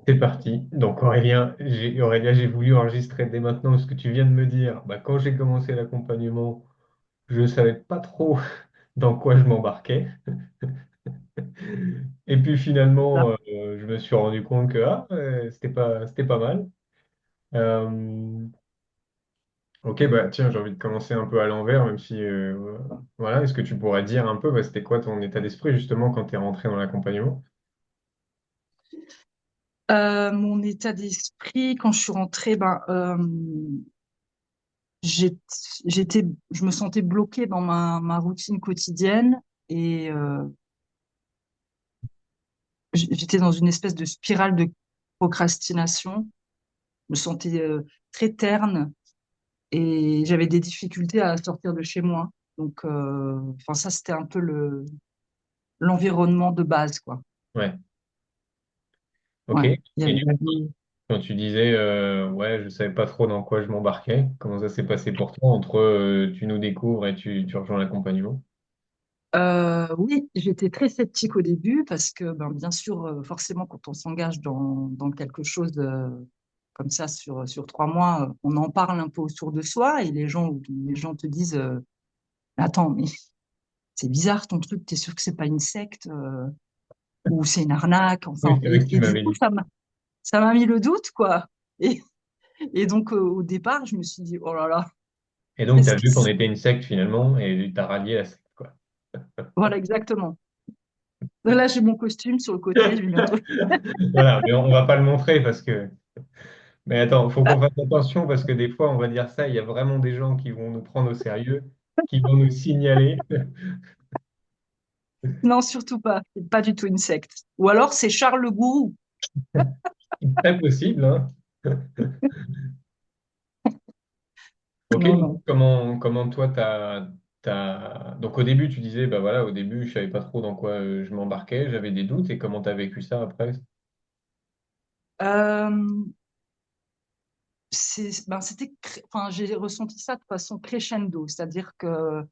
C'est parti. Donc Aurélien, j'ai voulu enregistrer dès maintenant ce que tu viens de me dire. Bah, quand j'ai commencé l'accompagnement, je ne savais pas trop dans quoi je m'embarquais. Et puis finalement, je me suis rendu compte que c'était pas mal. Euh, ok, bah tiens, j'ai envie de commencer un peu à l'envers, même si voilà, est-ce que tu pourrais dire un peu, bah, c'était quoi ton état d'esprit justement quand tu es rentré dans l'accompagnement? Mon état d'esprit, quand je suis rentrée, j'ai- je me sentais bloquée dans ma routine quotidienne et j'étais dans une espèce de spirale de procrastination. Je me sentais très terne et j'avais des difficultés à sortir de chez moi. Donc, enfin, ça, c'était un peu l'environnement de base, quoi. Ouais, ok. Ouais, Et il y avait, du coup, quand tu disais, ouais, je savais pas trop dans quoi je m'embarquais, comment ça s'est passé pour toi entre tu nous découvres et tu rejoins l'accompagnement? Oui, j'étais très sceptique au début parce que, ben, bien sûr, forcément, quand on s'engage dans quelque chose comme ça sur 3 mois, on en parle un peu autour de soi et les gens te disent attends, mais c'est bizarre ton truc, t'es sûr que c'est pas une secte ou c'est une arnaque, Oui, enfin, c'est vrai que tu et du m'avais coup, dit. ça m'a mis le doute, quoi. Et, et donc, au départ, je me suis dit oh là là, Et donc, tu est-ce as que vu qu'on était une secte finalement et tu as rallié la secte, quoi. voilà, exactement. Là, j'ai mon costume sur le côté, je vais bientôt. Voilà, mais on va pas le montrer parce que. Mais attends, faut qu'on fasse attention parce que des fois, on va dire ça, il y a vraiment des gens qui vont nous prendre au sérieux, qui vont nous signaler. Non, surtout pas. C'est pas du tout une secte. Ou alors c'est Charles le Gourou. C'est très possible, hein. Ok, Non, du non. coup, comment toi, donc au début, tu disais, bah voilà, au début, je savais pas trop dans quoi je m'embarquais, j'avais des doutes, et comment tu as vécu ça après? Euh, enfin, j'ai ressenti ça de façon crescendo, c'est-à-dire que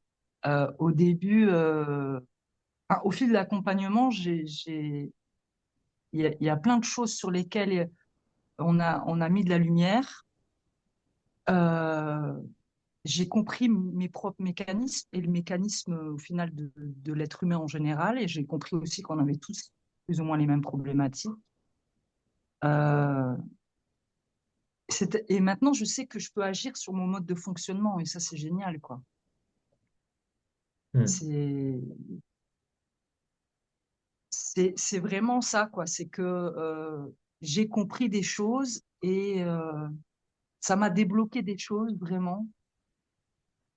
au début, enfin, au fil de l'accompagnement, il y a plein de choses sur lesquelles on a mis de la lumière. Euh, j'ai compris mes propres mécanismes et le mécanisme au final de l'être humain en général, et j'ai compris aussi qu'on avait tous plus ou moins les mêmes problématiques. Euh, et maintenant, je sais que je peux agir sur mon mode de fonctionnement et ça, c'est génial, quoi. Hmm. C'est, c'est vraiment ça, quoi. C'est que j'ai compris des choses et ça m'a débloqué des choses, vraiment.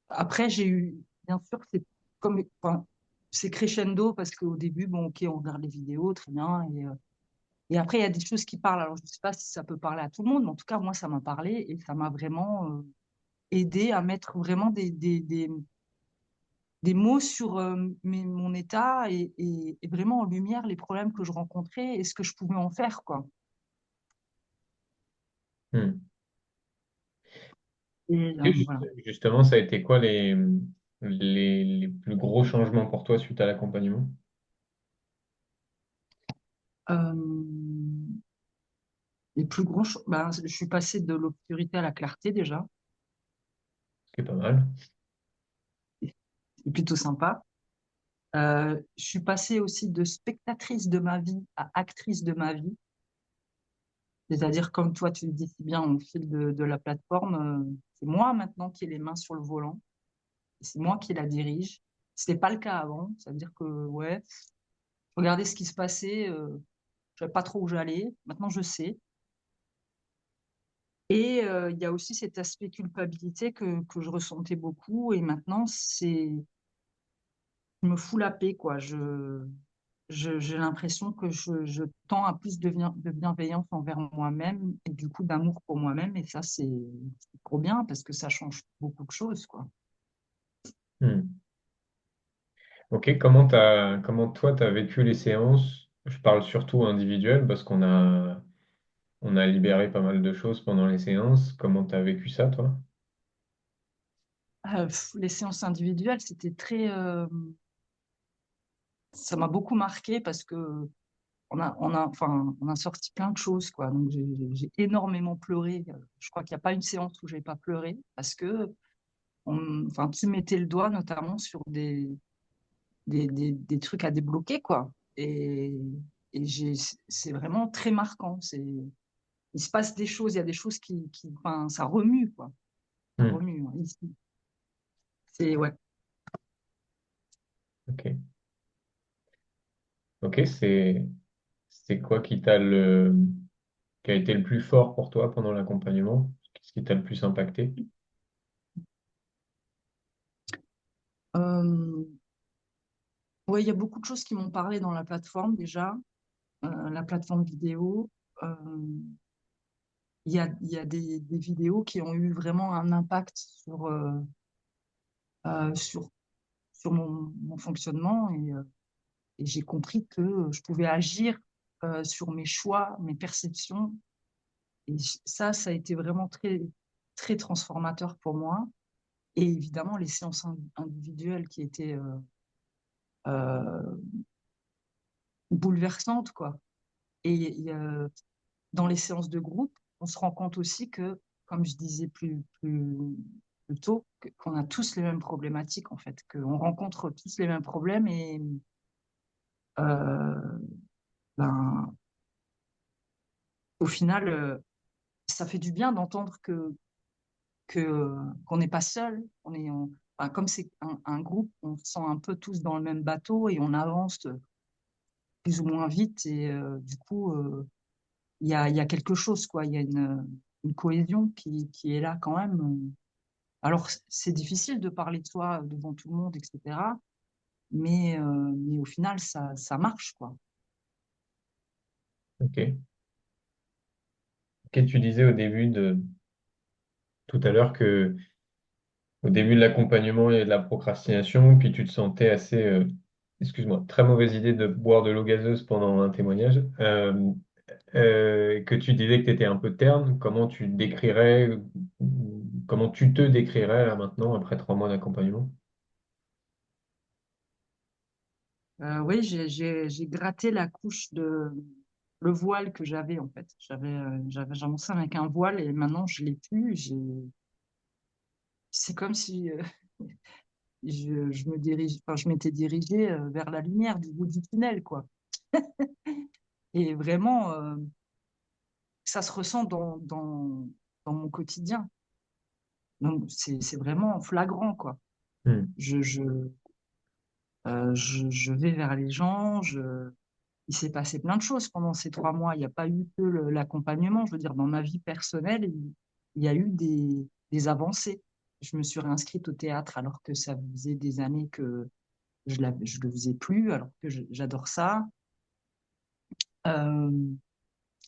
Après, j'ai eu, bien sûr, enfin, c'est crescendo parce qu'au début, bon, ok, on regarde les vidéos, très bien. Et après, il y a des choses qui parlent. Alors, je ne sais pas si ça peut parler à tout le monde, mais en tout cas, moi, ça m'a parlé et ça m'a vraiment aidé à mettre vraiment des mots sur mon état et vraiment en lumière les problèmes que je rencontrais et ce que je pouvais en faire, quoi. Hmm. Et Et voilà. justement, ça a été quoi les plus gros changements pour toi suite à l'accompagnement? Euh, les plus gros, ben, je suis passée de l'obscurité à la clarté déjà. C'est pas mal. C'est plutôt sympa. Je suis passée aussi de spectatrice de ma vie à actrice de ma vie. C'est-à-dire, comme toi, tu le dis si bien au fil de la plateforme, c'est moi maintenant qui ai les mains sur le volant. C'est moi qui la dirige. C'était pas le cas avant. C'est-à-dire que, ouais, je regardais ce qui se passait, je savais pas trop où j'allais. Maintenant, je sais. Et il y a aussi cet aspect culpabilité que je ressentais beaucoup. Et maintenant, je me fous la paix, quoi. J'ai l'impression que je tends à plus de bienveillance envers moi-même et du coup d'amour pour moi-même. Et ça, c'est trop bien parce que ça change beaucoup de choses, quoi. Hmm. Ok, comment toi, tu as vécu les séances? Je parle surtout individuel parce on a libéré pas mal de choses pendant les séances. Comment tu as vécu ça, toi? Les séances individuelles, ça m'a beaucoup marqué parce que enfin, on a sorti plein de choses, quoi. Donc, j'ai énormément pleuré. Je crois qu'il n'y a pas une séance où j'ai pas pleuré parce que, enfin, tu mettais le doigt notamment sur des trucs à débloquer, quoi. Et c'est vraiment très marquant. Il se passe des choses, il y a des choses enfin, ça remue, quoi. Ça Hmm. remue, hein, ici. Ouais. Ok. Ok, c'est quoi qui a été le plus fort pour toi pendant l'accompagnement? Qu'est-ce qui t'a le plus impacté? Euh, ouais, il y a beaucoup de choses qui m'ont parlé dans la plateforme déjà, la plateforme vidéo. Euh, il y a des vidéos qui ont eu vraiment un impact euh, sur, sur mon fonctionnement et j'ai compris que je pouvais agir sur mes choix, mes perceptions. Et ça a été vraiment très transformateur pour moi. Et évidemment, les séances individuelles qui étaient euh, bouleversantes, quoi. Et dans les séances de groupe, on se rend compte aussi que, comme je disais plus tôt, qu'on a tous les mêmes problématiques, en fait, qu'on rencontre tous les mêmes problèmes et euh, ben, au final, ça fait du bien d'entendre qu'on n'est pas seul. Enfin, comme c'est un groupe, on se sent un peu tous dans le même bateau et on avance plus ou moins vite. Et du coup, il y a quelque chose, quoi. Il y a une cohésion qui est là quand même. Alors, c'est difficile de parler de soi devant tout le monde, etc. Mais au final, ça marche, quoi. Ok. Ok, tu disais tout à l'heure que au début de l'accompagnement, il y a de la procrastination, puis tu te sentais assez, excuse-moi, très mauvaise idée de boire de l'eau gazeuse pendant un témoignage, que tu disais que tu étais un peu terne. Comment tu décrirais, comment tu te décrirais là maintenant, après 3 mois d'accompagnement? Oui, j'ai gratté la couche le voile que j'avais, en fait. J'avais commencé avec un voile et maintenant, je l'ai plus. C'est comme si je me dirige, enfin, je m'étais dirigée vers la lumière du bout du tunnel, quoi. Et vraiment, ça se ressent dans mon quotidien. Donc, c'est vraiment flagrant, quoi. Hmm. Je, je, je vais vers les gens, il s'est passé plein de choses pendant ces 3 mois. Il n'y a pas eu que l'accompagnement. Je veux dire, dans ma vie personnelle, il y a eu des avancées. Je me suis réinscrite au théâtre alors que ça faisait des années que je le faisais plus, alors que j'adore ça. Euh,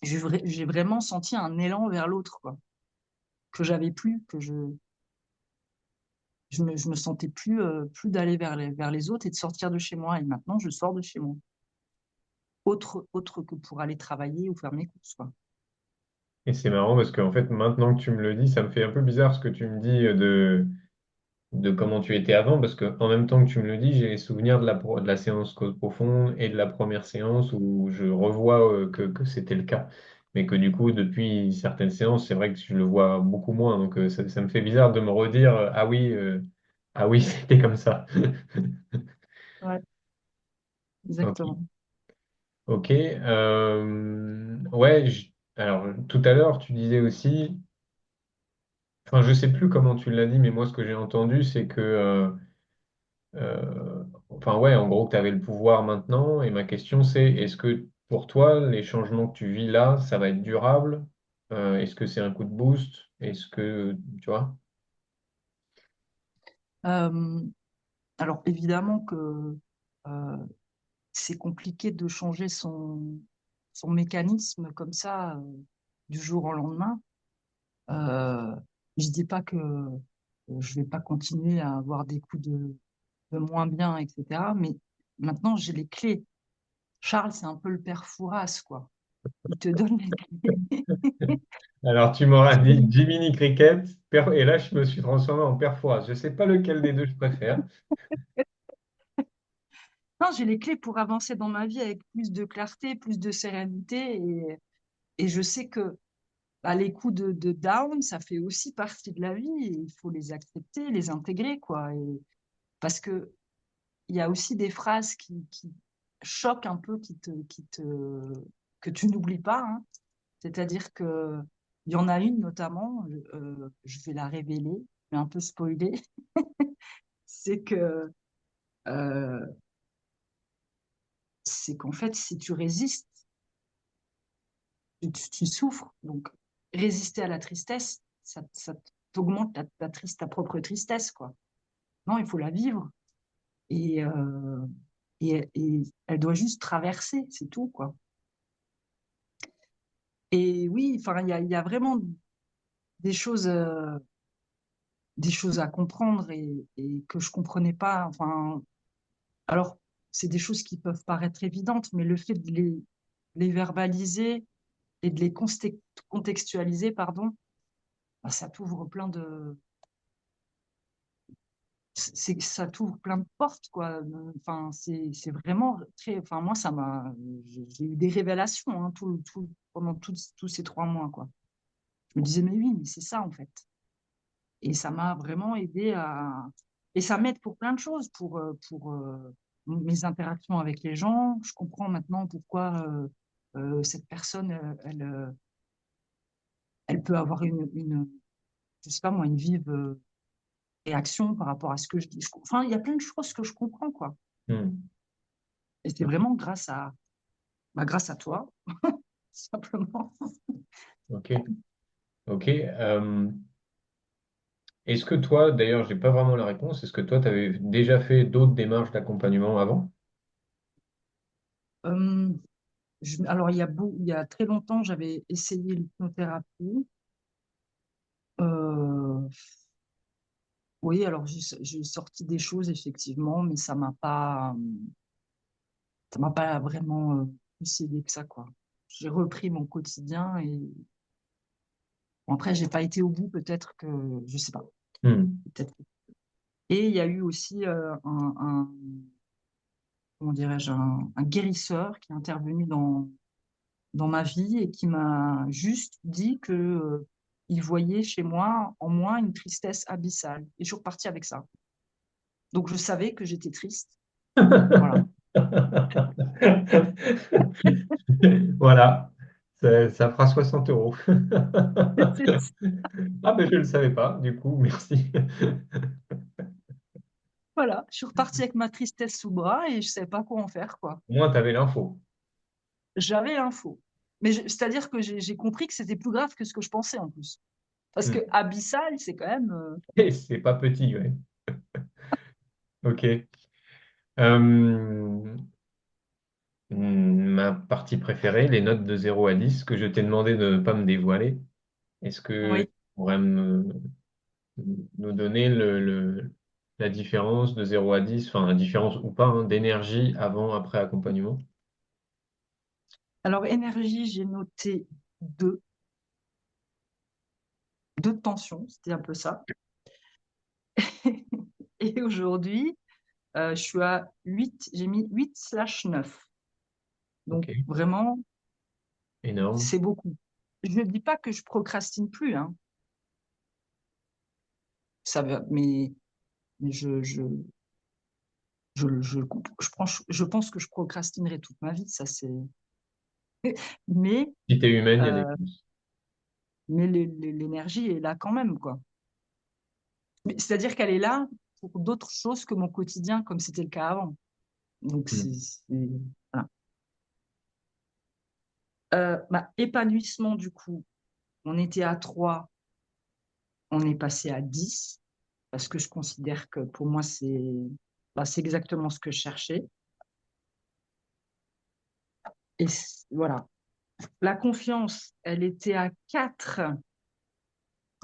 j'ai vraiment senti un élan vers l'autre, quoi, que j'avais plus, je me sentais plus d'aller vers les autres et de sortir de chez moi. Et maintenant, je sors de chez moi. Autre que pour aller travailler ou faire mes courses, quoi. Et c'est marrant parce qu'en fait, maintenant que tu me le dis, ça me fait un peu bizarre ce que tu me dis de comment tu étais avant, parce que en même temps que tu me le dis, j'ai les souvenirs de la séance cause profonde et de la première séance où je revois que c'était le cas. Mais que du coup, depuis certaines séances, c'est vrai que je le vois beaucoup moins. Donc ça me fait bizarre de me redire, ah oui, c'était comme ça. Ouais, Ok. exactement. Ok. Ouais, alors tout à l'heure, tu disais aussi, enfin, je sais plus comment tu l'as dit, mais moi, ce que j'ai entendu, c'est que enfin ouais, en gros, que tu avais le pouvoir maintenant. Et ma question, c'est, est-ce que pour toi, les changements que tu vis là, ça va être durable? Est-ce que c'est un coup de boost? Est-ce que, tu vois? Euh, alors évidemment que euh, c'est compliqué de changer son mécanisme comme ça du jour au lendemain. Euh, je dis pas que je vais pas continuer à avoir des coups de moins bien, etc. Mais maintenant j'ai les clés. Charles, c'est un peu le père Fouras, quoi. Il te donne les clés. Alors, tu m'auras dit Jiminy Cricket, et là, je me suis transformé en Père Fouras. Je sais pas lequel des deux je préfère. Non, j'ai les clés pour avancer dans ma vie avec plus de clarté, plus de sérénité. Et je sais que bah, les coups de down, ça fait aussi partie de la vie. Et il faut les accepter, les intégrer, quoi. Et, parce que il y a aussi des phrases qui choquent un peu, que tu n'oublies pas, hein. C'est-à-dire que il y en a une notamment, je vais la révéler, mais un peu spoiler, c'est que euh, c'est qu'en fait, si tu résistes, tu souffres. Donc, résister à la tristesse, ça t'augmente ta propre tristesse, quoi. Non, il faut la vivre. Et, et elle doit juste traverser, c'est tout, quoi. Et oui, enfin, il y a vraiment des choses, euh, des choses à comprendre et que je comprenais pas. Enfin, alors, c'est des choses qui peuvent paraître évidentes, mais le fait de les verbaliser et de les contextualiser, pardon, bah, ça t'ouvre plein de, ça t'ouvre plein de portes, quoi. Enfin, c'est vraiment très, enfin, moi, j'ai eu des révélations, hein, pendant tous ces 3 mois, quoi. Je me disais, mais oui, mais c'est ça, en fait. Et ça m'a vraiment aidé à, et ça m'aide pour plein de choses, pour mes interactions avec les gens. Je comprends maintenant pourquoi cette personne, elle peut avoir je sais pas moi, une vive réaction par rapport à ce que je dis. Enfin, il y a plein de choses que je comprends, quoi. Hmm. Et c'est Ok. vraiment grâce à toi, simplement. Ok. Ok. Est-ce que toi, d'ailleurs, j'ai pas vraiment la réponse, est-ce que toi, tu avais déjà fait d'autres démarches d'accompagnement avant? Euh, alors, il y a très longtemps, j'avais essayé l'hypnothérapie. Euh, oui, alors j'ai sorti des choses, effectivement, mais ça m'a pas vraiment plus aidé que ça, quoi. J'ai repris mon quotidien et bon, après, j'ai pas été au bout, peut-être que, je sais pas, Hmm. peut-être. Et il y a eu aussi comment dirais-je, un guérisseur qui est intervenu dans ma vie et qui m'a juste dit que il voyait chez moi, en moi, une tristesse abyssale. Et je suis repartie avec ça. Donc je savais que j'étais triste. Voilà. Voilà, ça fera 60 euros. C'est- Ah ben je ne le savais pas, du coup, merci. Voilà, je suis repartie avec ma tristesse sous bras et je savais pas quoi en faire, quoi. Au moins, tu avais l'info. J'avais l'info. Mais c'est-à-dire que j'ai compris que c'était plus grave que ce que je pensais en plus. Parce que Hmm. abyssal, c'est quand même. Et c'est pas petit, ouais. Ok. Euh, Ma partie préférée, les notes de 0 à 10 que je t'ai demandé de ne pas me dévoiler. Est-ce que tu Oui. pourrais nous donner la différence de 0 à 10, enfin la différence ou pas, hein, d'énergie avant, après accompagnement? Alors, énergie, j'ai noté deux. Deux de tension, c'était un peu ça. Et aujourd'hui, je suis à 8. J'ai mis 8/9. Ok, Donc, vraiment, énorme. c'est beaucoup. Je ne dis pas que je procrastine plus, hein. Ça va, mais je pense que je procrastinerai toute ma vie, ça c'est. Mais, Si t'es humaine, il y a des euh, chances. mais l'énergie est là quand même, quoi. C'est-à-dire qu'elle est là pour d'autres choses que mon quotidien, comme c'était le cas avant. Donc, Hmm. voilà. Épanouissement, du coup, on était à 3, on est passé à 10, parce que je considère que pour moi, c'est exactement ce que je cherchais. Et voilà. La confiance, elle était à 4.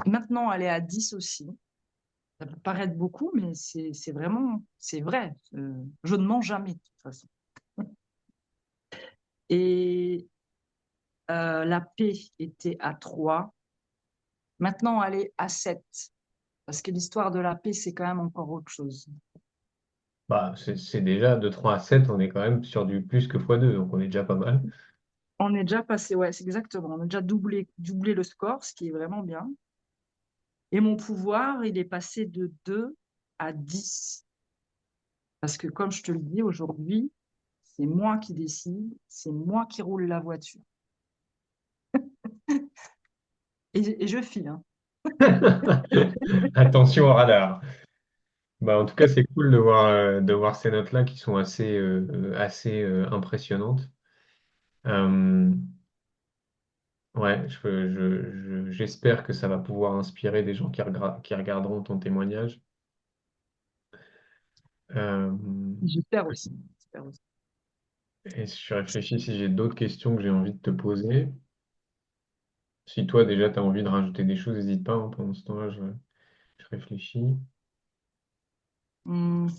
Maintenant, elle est à 10 aussi. Ça peut paraître beaucoup, mais c'est vraiment, c'est vrai. Je ne mens jamais, de toute façon. Et la paix était à 3. Maintenant, elle est à 7. Parce que l'histoire de la paix, c'est quand même encore autre chose. Bah, c'est déjà de 3 à 7, on est quand même sur du plus que x2, donc on est déjà pas mal. On est déjà passé, ouais, c'est exactement. On a déjà doublé le score, ce qui est vraiment bien. Et mon pouvoir, il est passé de 2 à 10. Parce que comme je te le dis aujourd'hui, c'est moi qui décide, c'est moi qui roule la voiture. Et je file, hein. Attention au radar. Bah, en tout cas, c'est cool de voir ces notes-là qui sont assez impressionnantes. Euh, ouais, j'espère que ça va pouvoir inspirer des gens qui regarderont ton témoignage. Euh, J'espère aussi. J'espère aussi. et je réfléchis si j'ai d'autres questions que j'ai envie de te poser. Si toi, déjà, tu as envie de rajouter des choses, n'hésite pas, hein, pendant ce temps-là, je réfléchis. Hum,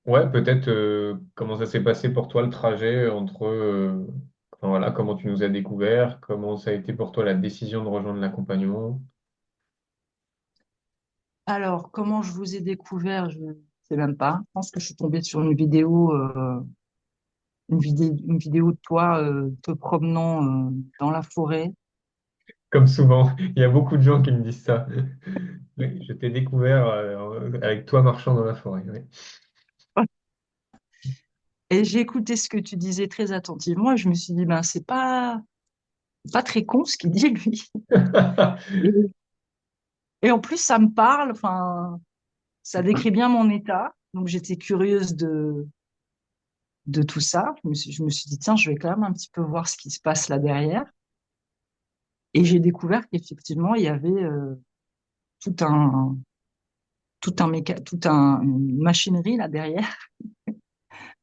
Ouais, peut-être comment ça s'est passé pour toi le trajet entre, enfin, voilà, comment tu nous as découvert, comment ça a été pour toi la décision de rejoindre l'accompagnement. Alors, comment je vous ai découvert, je ne sais même pas. Je pense que je suis tombée sur une vidéo, une vidéo de toi te promenant dans la forêt. Comme souvent, il y a beaucoup de gens qui me disent ça. Oui, je t'ai découvert avec toi marchant dans la forêt. Oui. Et j'ai écouté ce que tu disais très attentivement et je me suis dit, ben, c'est pas très con ce qu'il dit, lui. Et, et en plus, ça me parle, enfin, ça décrit bien mon état. Donc, j'étais curieuse de tout ça. Je me suis dit, tiens, je vais quand même un petit peu voir ce qui se passe là derrière. Et j'ai découvert qu'effectivement, il y avait tout un, une machinerie là derrière,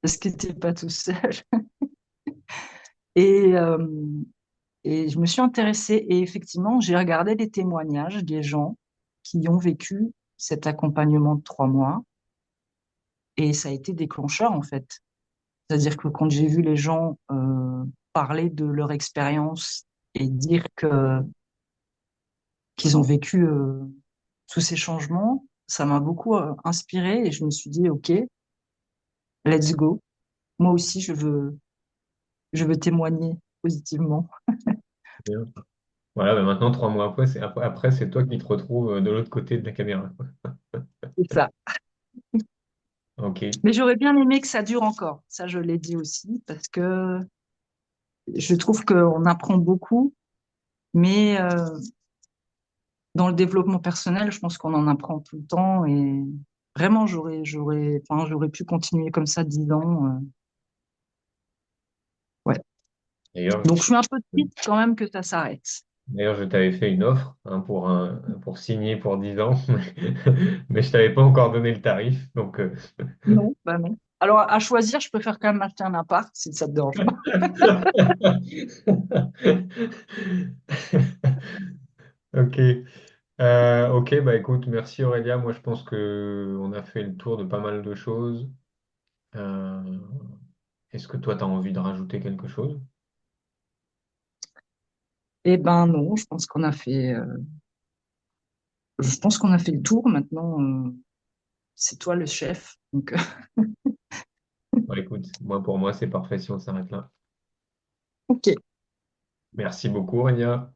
parce que t'es pas tout seul. Et, euh, et je me suis intéressée et effectivement, j'ai regardé les témoignages des gens qui ont vécu cet accompagnement de 3 mois et ça a été déclencheur en fait. C'est-à-dire que quand j'ai vu les gens parler de leur expérience et dire que qu'ils ont vécu tous ces changements, ça m'a beaucoup inspirée et je me suis dit, OK, let's go. Moi aussi, je veux témoigner positivement. Bien. Voilà, bah maintenant, 3 mois après, c'est toi qui te retrouves de l'autre côté de la caméra, quoi. C'est ça. Ok. Mais j'aurais bien aimé que ça dure encore. Ça, je l'ai dit aussi, parce que je trouve qu'on apprend beaucoup, mais dans le développement personnel, je pense qu'on en apprend tout le temps et vraiment, enfin, j'aurais pu continuer comme ça 10 ans. Ouais. D'ailleurs, Donc, je suis un peu triste quand même que ça s'arrête. D'ailleurs, je t'avais fait une offre, hein, pour signer pour 10 ans, mais je t'avais pas encore donné le tarif. Donc, Non, bah non. Alors, à choisir, je préfère quand même acheter un appart si ça te dérange pas. ok. Ok, bah écoute, merci Aurélia. Moi, je pense que on a fait le tour de pas mal de choses. Euh, Est-ce que toi, tu as envie de rajouter quelque chose? Eh ben non, je pense qu'on a fait le tour. Maintenant, c'est toi le chef. Donc, Bah, écoute, pour moi, c'est parfait si on s'arrête là. ok. Merci beaucoup, Aurélia.